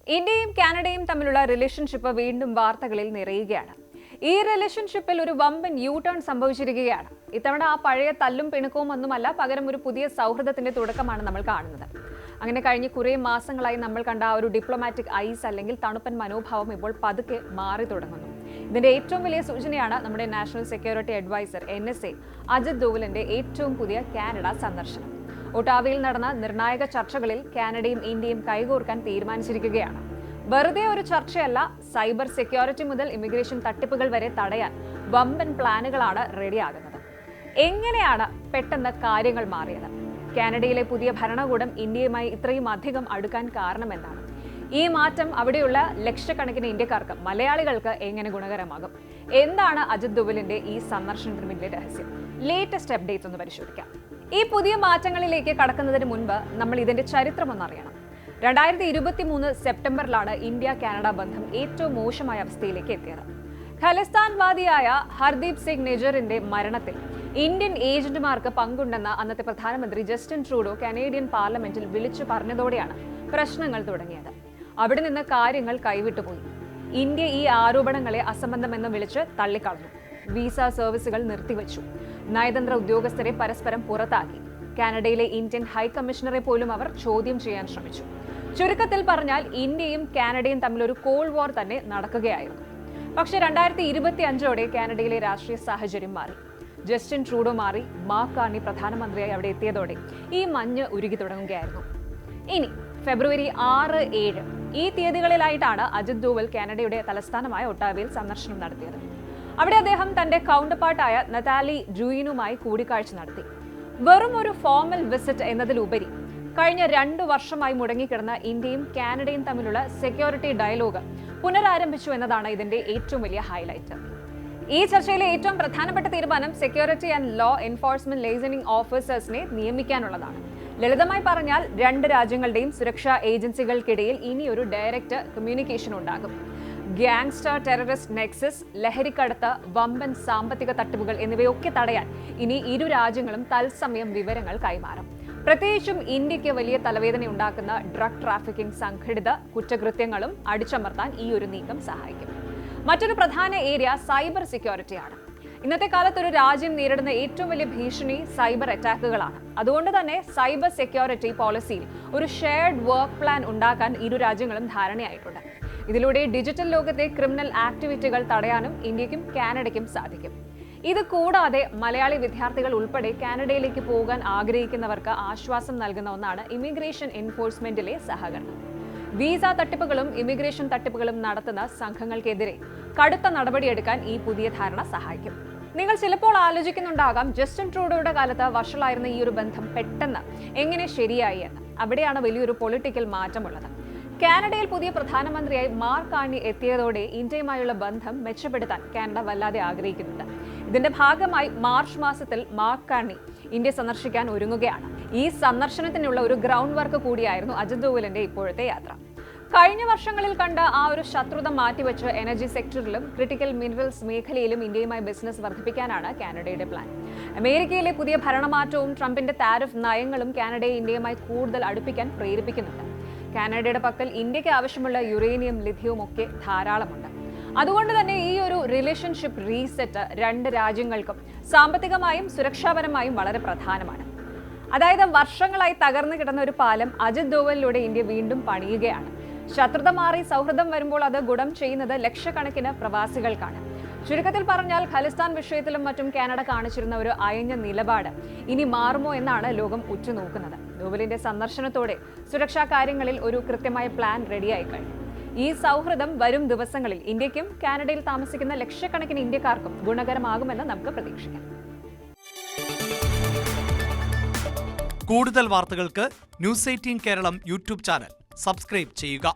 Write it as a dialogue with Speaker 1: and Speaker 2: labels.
Speaker 1: ഇന്ത്യയും കാനഡയും തമ്മിലുള്ള റിലേഷൻഷിപ്പ് വീണ്ടും വാർത്തകളിൽ നിറയുകയാണ്. ഈ റിലേഷൻഷിപ്പിൽ ഒരു വമ്പൻ യു ടേൺ സംഭവിച്ചിരിക്കുകയാണ്. ഇത്തവണ ആ പഴയ തല്ലും പിണക്കവും ഒന്നുമല്ല, പകരം ഒരു പുതിയ സൗഹൃദത്തിന്റെ തുടക്കമാണ് നമ്മൾ കാണുന്നത്. അങ്ങനെ കഴിഞ്ഞ് കുറേ മാസങ്ങളായി നമ്മൾ കണ്ട ആ ഒരു ഡിപ്ലോമാറ്റിക് ഐസ് അല്ലെങ്കിൽ തണുപ്പൻ മനോഭാവം ഇപ്പോൾ പതുക്കെ മാറി തുടങ്ങുന്നു. ഇതിന്റെ ഏറ്റവും വലിയ സൂചനയാണ് നമ്മുടെ national security adviser NSA Ajit ദോവലിന്റെ ഏറ്റവും പുതിയ കാനഡ സന്ദർശനം. ഒട്ടാവയിൽ നടന്ന നിർണായക ചർച്ചകളിൽ കാനഡയും ഇന്ത്യയും കൈകോർക്കാൻ തീരുമാനിച്ചിരിക്കുകയാണ്. വെറുതെ ഒരു ചർച്ചയല്ല, സൈബർ സെക്യൂരിറ്റി മുതൽ ഇമിഗ്രേഷൻ തട്ടിപ്പുകൾ വരെ തടയാൻ വമ്പൻ പ്ലാനുകളാണ് റെഡിയാകുന്നത്. എങ്ങനെയാണ് പെട്ടെന്ന് കാര്യങ്ങൾ മാറിയത്? കാനഡയിലെ പുതിയ ഭരണകൂടം ഇന്ത്യയുമായി ഇത്രയും അധികം അടുക്കാൻ കാരണമെന്താണ്? ഈ മാറ്റം അവിടെയുള്ള ലക്ഷക്കണക്കിന് ഇന്ത്യക്കാർക്ക്, മലയാളികൾക്ക് എങ്ങനെ ഗുണകരമാകും? എന്താണ് അജിത് ദോവലിന്റെ ഈ സന്ദർശനത്തിന് പിന്നിലെ രഹസ്യം? ലേറ്റസ്റ്റ് അപ്ഡേറ്റ്സ് ഒന്ന് പരിശോധിക്കാം. ഈ പുതിയ മാറ്റങ്ങളിലേക്ക് കടക്കുന്നതിന് മുൻപ് നമ്മൾ ഇതിന്റെ ചരിത്രം ഒന്നറിയണം. 2023 സെപ്റ്റംബറിലാണ് ഇന്ത്യ കാനഡ ബന്ധം ഏറ്റവും മോശമായ അവസ്ഥയിലേക്ക് എത്തിയത്. ഖലിസ്ഥാൻവാദിയായ ഹർദീപ് സിംഗ് നിജറിന്റെ മരണത്തിൽ ഇന്ത്യൻ ഏജന്റുമാർക്ക് പങ്കുണ്ടെന്ന അന്നത്തെ പ്രധാനമന്ത്രി ജസ്റ്റിൻ ട്രൂഡോ കനേഡിയൻ പാർലമെന്റിൽ വിളിച്ചു പറഞ്ഞതോടെയാണ് പ്രശ്നങ്ങൾ തുടങ്ങിയത്. അവിടെ നിന്ന് കാര്യങ്ങൾ കൈവിട്ടുപോയി. ഇന്ത്യ ഈ ആരോപണങ്ങളെ അസംബന്ധമെന്ന് വിളിച്ച് തള്ളിക്കളഞ്ഞു. വിസ സർവീസുകൾ നിർത്തിവെച്ചു. നയതന്ത്ര ഉദ്യോഗസ്ഥരെ പരസ്പരം പുറത്താക്കി. കാനഡയിലെ ഇന്ത്യൻ ഹൈക്കമ്മീഷണറെ പോലും അവർ ചോദ്യം ചെയ്യാൻ ശ്രമിച്ചു. ചുരുക്കത്തിൽ പറഞ്ഞാൽ ഇന്ത്യയും കാനഡയും തമ്മിലൊരു കോൾഡ് വാർ തന്നെ നടക്കുകയായിരുന്നു. പക്ഷേ 2025ഓടെ കാനഡയിലെ രാഷ്ട്രീയ സാഹചര്യം മാറി. ജസ്റ്റിൻ ട്രൂഡോ മാറി, മാർക്ക് കാർണി പ്രധാനമന്ത്രിയായി അവിടെ എത്തിയതോടെ ഈ മഞ്ഞ് ഉരുകി തുടങ്ങുകയായിരുന്നു. ഇനി ഫെബ്രുവരി 6, 7 ഈ തീയതികളിലായിട്ടാണ് അജിത് ദോവൽ കാനഡയുടെ തലസ്ഥാനമായ ഒട്ടാവയിൽ സന്ദർശനം നടത്തിയത്. അവിടെ അദ്ദേഹം തന്റെ കൗണ്ടർപാർട്ടായ നതാലി ഡ്രൂയിനുമായി കൂടിക്കാഴ്ച നടത്തി. വെറും ഒരു ഫോർമൽ വിസിറ്റ് എന്നതിലുപരി കഴിഞ്ഞ 2 വർഷമായി മുടങ്ങിക്കിടന്ന ഇന്ത്യയും കാനഡയും തമ്മിലുള്ള സെക്യൂരിറ്റി ഡയലോഗ് പുനരാരംഭിച്ചു എന്നതാണ് ഇതിന്റെ ഏറ്റവും വലിയ ഹൈലൈറ്റ്. ഈ ചർച്ചയിലെ ഏറ്റവും പ്രധാനപ്പെട്ട തീരുമാനം സെക്യൂരിറ്റി ആൻഡ് ലോ എൻഫോഴ്സ്മെന്റ് ലൈസണിംഗ് ഓഫീസേഴ്സിനെ നിയമിക്കാനുള്ളതാണ്. ലളിതമായി പറഞ്ഞാൽ 2 രാജ്യങ്ങളുടെയും സുരക്ഷാ ഏജൻസികൾക്കിടയിൽ ഇനി ഒരു ഡയറക്റ്റ് കമ്മ്യൂണിക്കേഷൻ ഉണ്ടാകും. ഗ്യാങ്സ്റ്റർ, ടെററിസ്റ്റ് നെക്സസ്, ലഹരിക്കടത്ത്, വമ്പൻ സാമ്പത്തിക തട്ടിപ്പുകൾ എന്നിവയൊക്കെ തടയാൻ ഇനി ഇരു രാജ്യങ്ങളും തത്സമയം വിവരങ്ങൾ കൈമാറും. പ്രത്യേകിച്ചും ഇന്ത്യക്ക് വലിയ തലവേദന ഉണ്ടാക്കുന്ന ഡ്രഗ് ട്രാഫിക്കിംഗ്, സംഘടിത കുറ്റകൃത്യങ്ങളും അടിച്ചമർത്താൻ ഈ ഒരു നീക്കം സഹായിക്കും. മറ്റൊരു പ്രധാന ഏരിയ സൈബർ സെക്യൂരിറ്റിയാണ്. ഇന്നത്തെ കാലത്ത് ഒരു രാജ്യം നേരിടുന്ന ഏറ്റവും വലിയ ഭീഷണി സൈബർ അറ്റാക്കുകളാണ്. അതുകൊണ്ട് തന്നെ സൈബർ സെക്യൂരിറ്റി പോളിസിയിൽ ഒരു ഷെയർഡ് വർക്ക് പ്ലാൻ ഉണ്ടാക്കാൻ ഇരു രാജ്യങ്ങളും ധാരണയായിട്ടുണ്ട്. ഇതിലൂടെ ഡിജിറ്റൽ ലോകത്തെ ക്രിമിനൽ ആക്ടിവിറ്റികൾ തടയാനും ഇന്ത്യക്കും കാനഡയ്ക്കും സാധിക്കും. ഇത് കൂടാതെ മലയാളി വിദ്യാർത്ഥികൾ ഉൾപ്പെടെ കാനഡയിലേക്ക് പോകാൻ ആഗ്രഹിക്കുന്നവർക്ക് ആശ്വാസം നൽകുന്ന ഒന്നാണ് ഇമിഗ്രേഷൻ എൻഫോഴ്സ്മെന്റിലെ സഹകരണം. വിസ തട്ടിപ്പുകളും ഇമിഗ്രേഷൻ തട്ടിപ്പുകളും നടത്തുന്ന സംഘങ്ങൾക്കെതിരെ കടുത്ത നടപടിയെടുക്കാൻ ഈ പുതിയ ധാരണ സഹായിക്കും. നിങ്ങൾ ചിലപ്പോൾ ആലോചിക്കുന്നുണ്ടാകാം, ജസ്റ്റിൻ ട്രൂഡോയുടെ കാലത്ത് വഷളായിരുന്ന ഈ ഒരു ബന്ധം പെട്ടെന്ന് എങ്ങനെ ശരിയായി എന്ന്. അവിടെയാണ് വലിയൊരു പൊളിറ്റിക്കൽ മാറ്റമുള്ളത്. കാനഡയിൽ പുതിയ പ്രധാനമന്ത്രിയായി മാർക്ക് കാർണി എത്തിയതോടെ ഇന്ത്യയുമായുള്ള ബന്ധം മെച്ചപ്പെടുത്താൻ കാനഡ വല്ലാതെ ആഗ്രഹിക്കുന്നുണ്ട്. ഇതിന്റെ ഭാഗമായി മാർച്ച് മാസത്തിൽ മാർക്ക് കാർണി ഇന്ത്യ സന്ദർശിക്കാൻ ഒരുങ്ങുകയാണ്. ഈ സന്ദർശനത്തിനുള്ള ഒരു ഗ്രൗണ്ട് വർക്ക് കൂടിയായിരുന്നു അജിത് ദോവലിന്റെ ഇപ്പോഴത്തെ യാത്ര. കഴിഞ്ഞ വർഷങ്ങളിൽ കണ്ട ആ ഒരു ശത്രുത മാറ്റിവെച്ച് എനർജി സെക്ടറിലും ക്രിട്ടിക്കൽ മിനറൽസ് മേഖലയിലും ഇന്ത്യയുമായി ബിസിനസ് വർദ്ധിപ്പിക്കാനാണ് കാനഡയുടെ പ്ലാൻ. അമേരിക്കയിലെ പുതിയ ഭരണമാറ്റവും ട്രംപിന്റെ താരിഫ് നയങ്ങളും കാനഡയെ ഇന്ത്യയുമായി കൂടുതൽ അടുപ്പിക്കാൻ പ്രേരിപ്പിക്കുന്നുണ്ട്. കാനഡയുടെ പക്കൽ ഇന്ത്യക്ക് ആവശ്യമുള്ള യുറേനിയം, ലിഥിയവും ഒക്കെ ധാരാളമുണ്ട്. അതുകൊണ്ട് തന്നെ ഈ ഒരു റിലേഷൻഷിപ്പ് റീസെറ്റ് 2 രാജ്യങ്ങൾക്കും സാമ്പത്തികമായും സുരക്ഷാപരമായും വളരെ പ്രധാനമാണ്. അതായത് വർഷങ്ങളായി തകർന്നു കിടന്ന ഒരു പാലം അജിത് ദോവലിലൂടെ ഇന്ത്യ വീണ്ടും പണിയുകയാണ്. ശത്രുത മാറി സൗഹൃദം വരുമ്പോൾ അത് ഗുണം ചെയ്യുന്നത് ലക്ഷക്കണക്കിന് പ്രവാസികൾക്കാണ്. ചുരുക്കത്തിൽ പറഞ്ഞാൽ ഖലിസ്ഥാൻ വിഷയത്തിലും മറ്റും കാനഡ കാണിച്ചിരുന്ന ഒരു അയഞ്ഞ നിലപാട് ഇനി മാറുമോ എന്നാണ് ലോകം ഉറ്റുനോക്കുന്നത്. ദോവലിന്റെ സന്ദർശനത്തോടെ സുരക്ഷാ കാര്യങ്ങളിൽ ഒരു കൃത്യമായ പ്ലാൻ റെഡിയായി കഴിഞ്ഞു. ഈ സൗഹൃദം വരും ദിവസങ്ങളിൽ ഇന്ത്യക്കും കാനഡയിൽ താമസിക്കുന്ന ലക്ഷക്കണക്കിന് ഇന്ത്യക്കാർക്കും ഗുണകരമാകുമെന്ന് നമുക്ക് പ്രതീക്ഷിക്കാം.
Speaker 2: കൂടുതൽ വാർത്തകൾക്ക് news 18 Keralam YouTube channel subscribe ചെയ്യുക.